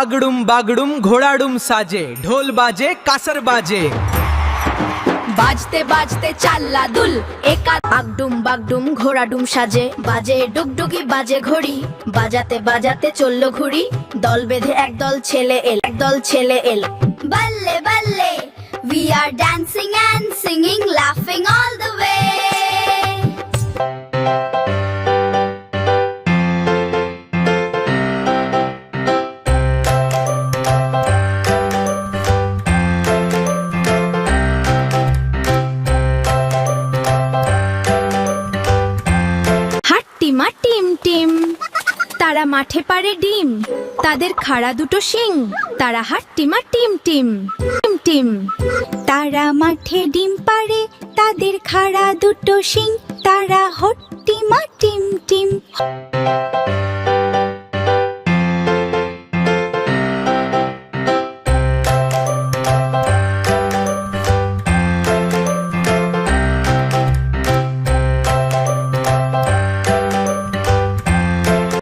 বাগড়ুম ঘোড়াডুম সাজে, ঢোল বাজে কাসর বাজে। বাজতে বাজতে চাল্লা দুল একা বাগডুম ঘোড়াডুম সাজে, বাজে ডুগডুগি বাজে ঘড়ি, বাজাতে বাজাতে চললো ঘুড়ি। দল বেঁধে একদল ছেলে এল বাল্লে বাল্লে। We are dancing and singing, laughing all the way. হাট্টিমা টিম টিম, তারা মাঠে পারে ডিম, তাদের খাড়া দুটো শিং। তারা হাট্টিমা টিম টিম টিম টিম। তারা মাঠে ডিম পারে, তাদের খাড়া দুটো শিং। তারা হট্টিমা টিম টিম।